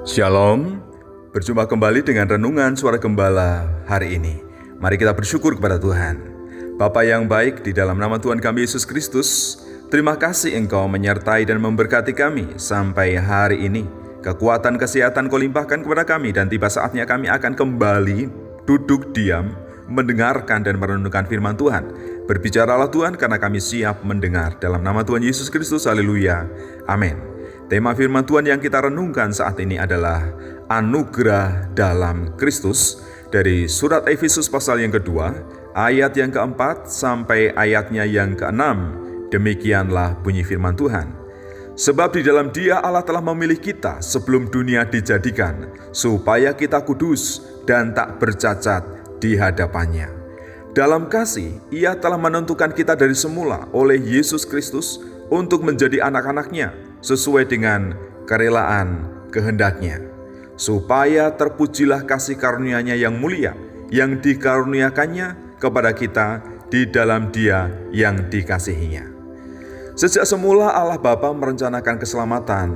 Shalom, berjumpa kembali dengan Renungan Suara Gembala hari ini. Mari kita bersyukur kepada Tuhan. Bapa yang baik, di dalam nama Tuhan kami Yesus Kristus, terima kasih Engkau menyertai dan memberkati kami sampai hari ini. Kekuatan kesehatan Kau limpahkan kepada kami, dan tiba saatnya kami akan kembali duduk diam, mendengarkan dan merenungkan firman Tuhan. Berbicaralah Tuhan, karena kami siap mendengar. Dalam nama Tuhan Yesus Kristus, haleluya, amin. Tema firman Tuhan yang kita renungkan saat ini adalah anugerah dalam Kristus, dari surat Efesus pasal yang kedua, ayat yang keempat sampai ayatnya yang keenam. Demikianlah bunyi firman Tuhan. Sebab di dalam Dia Allah telah memilih kita sebelum dunia dijadikan, supaya kita kudus dan tak bercacat di hadapannya. Dalam kasih, Ia telah menentukan kita dari semula oleh Yesus Kristus untuk menjadi anak-anaknya, sesuai dengan kerelaan kehendak-Nya, supaya terpujilah kasih karunia-Nya yang mulia, yang dikaruniakannya kepada kita di dalam Dia yang dikasihinya. Sejak semula Allah Bapa merencanakan keselamatan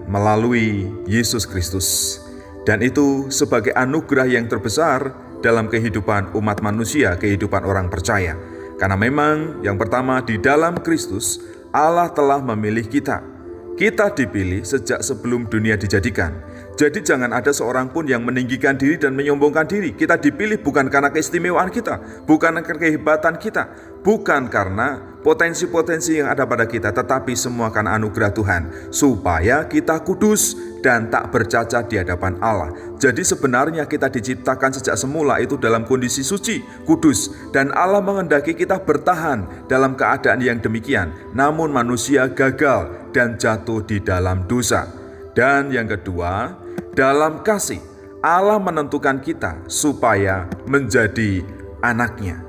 melalui Yesus Kristus, dan itu sebagai anugerah yang terbesar dalam kehidupan umat manusia, kehidupan orang percaya. Karena memang yang pertama, di dalam Kristus Allah telah memilih kita. Kita dipilih sejak sebelum dunia dijadikan. Jadi jangan ada seorang pun yang meninggikan diri dan menyombongkan diri. Kita dipilih bukan karena keistimewaan kita, bukan karena kehebatan kita, bukan karena potensi-potensi yang ada pada kita, tetapi semua karena anugerah Tuhan, supaya kita kudus dan tak bercacat di hadapan Allah. Jadi sebenarnya kita diciptakan sejak semula itu dalam kondisi suci, kudus, dan Allah menghendaki kita bertahan dalam keadaan yang demikian. Namun manusia gagal dan jatuh di dalam dosa. Dan yang kedua, dalam kasih Allah menentukan kita supaya menjadi anak-Nya.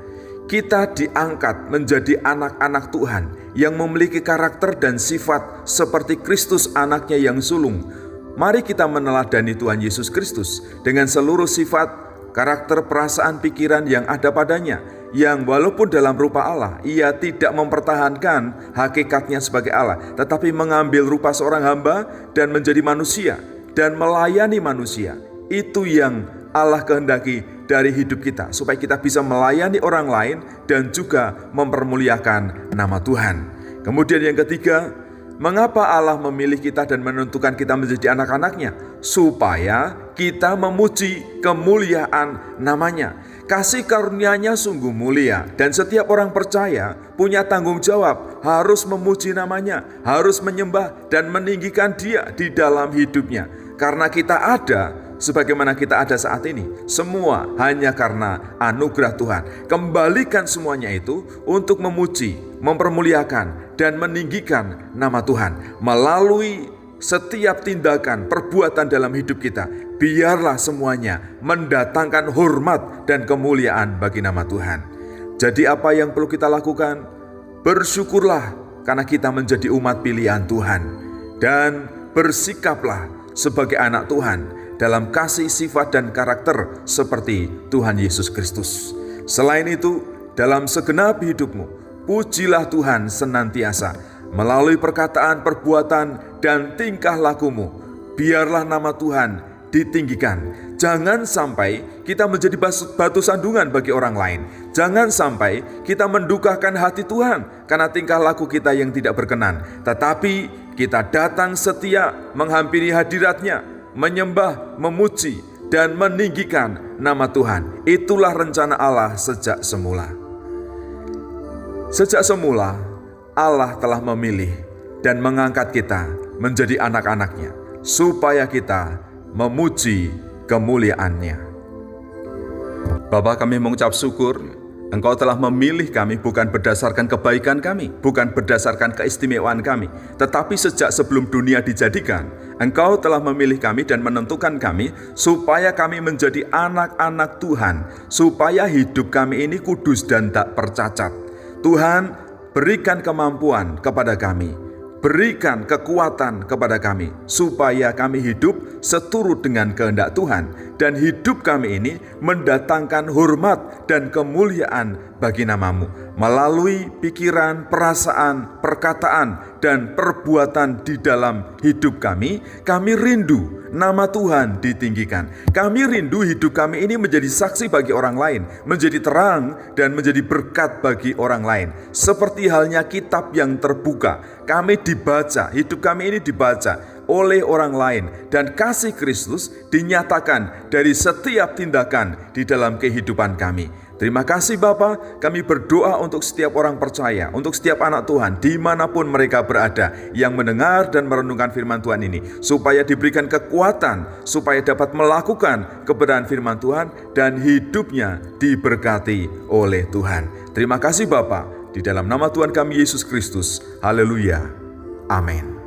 Kita diangkat menjadi anak-anak Tuhan yang memiliki karakter dan sifat seperti Kristus, anaknya yang sulung. Mari kita meneladani Tuhan Yesus Kristus dengan seluruh sifat, karakter, perasaan, pikiran yang ada padanya, yang walaupun dalam rupa Allah, Ia tidak mempertahankan hakikatnya sebagai Allah, tetapi mengambil rupa seorang hamba dan menjadi manusia dan melayani manusia. Itu yang Allah kehendaki dari hidup kita, supaya kita bisa melayani orang lain dan juga mempermuliakan nama Tuhan. Kemudian yang ketiga, mengapa Allah memilih kita dan menentukan kita menjadi anak-anaknya? Supaya kita memuji kemuliaan namanya. Kasih karunia-Nya sungguh mulia, dan setiap orang percaya punya tanggung jawab, harus memuji namanya, harus menyembah dan meninggikan Dia di dalam hidupnya. Karena kita ada sebagaimana kita ada saat ini, semua hanya karena anugerah Tuhan. Kembalikan semuanya itu untuk memuji, mempermuliakan, dan meninggikan nama Tuhan melalui setiap tindakan, perbuatan dalam hidup kita. Biarlah semuanya mendatangkan hormat dan kemuliaan bagi nama Tuhan. Jadi apa yang perlu kita lakukan? Bersyukurlah karena kita menjadi umat pilihan Tuhan, dan bersikaplah sebagai anak Tuhan dalam kasih, sifat, dan karakter seperti Tuhan Yesus Kristus. Selain itu, dalam segenap hidupmu, pujilah Tuhan senantiasa melalui perkataan, perbuatan, dan tingkah lakumu. Biarlah nama Tuhan ditinggikan. Jangan sampai kita menjadi batu sandungan bagi orang lain. Jangan sampai kita mendukakan hati Tuhan karena tingkah laku kita yang tidak berkenan. Tetapi kita datang setia menghampiri hadirat-Nya, menyembah, memuji, dan meninggikan nama Tuhan. Itulah rencana Allah sejak semula. Sejak semula Allah telah memilih dan mengangkat kita menjadi anak-anak-Nya, supaya kita memuji kemuliaan-Nya. Bapa, kami mengucap syukur Engkau telah memilih kami bukan berdasarkan kebaikan kami, bukan berdasarkan keistimewaan kami, tetapi sejak sebelum dunia dijadikan, Engkau telah memilih kami dan menentukan kami supaya kami menjadi anak-anak Tuhan, supaya hidup kami ini kudus dan tak bercacat. Tuhan, berikan kemampuan kepada kami, berikan kekuatan kepada kami, supaya kami hidup seturut dengan kehendak Tuhan, dan hidup kami ini mendatangkan hormat dan kemuliaan bagi nama-Mu. Melalui pikiran, perasaan, perkataan, dan perbuatan di dalam hidup kami rindu nama Tuhan ditinggikan. Kami rindu hidup kami ini menjadi saksi bagi orang lain, menjadi terang dan menjadi berkat bagi orang lain. Seperti halnya kitab yang terbuka, kami dibaca, hidup kami ini dibaca oleh orang lain, dan kasih Kristus dinyatakan dari setiap tindakan di dalam kehidupan kami. Terima kasih Bapa, kami berdoa untuk setiap orang percaya, untuk setiap anak Tuhan dimanapun mereka berada yang mendengar dan merenungkan firman Tuhan ini, supaya diberikan kekuatan, supaya dapat melakukan kebenaran firman Tuhan dan hidupnya diberkati oleh Tuhan. Terima kasih Bapa, di dalam nama Tuhan kami Yesus Kristus. Haleluya. Amin.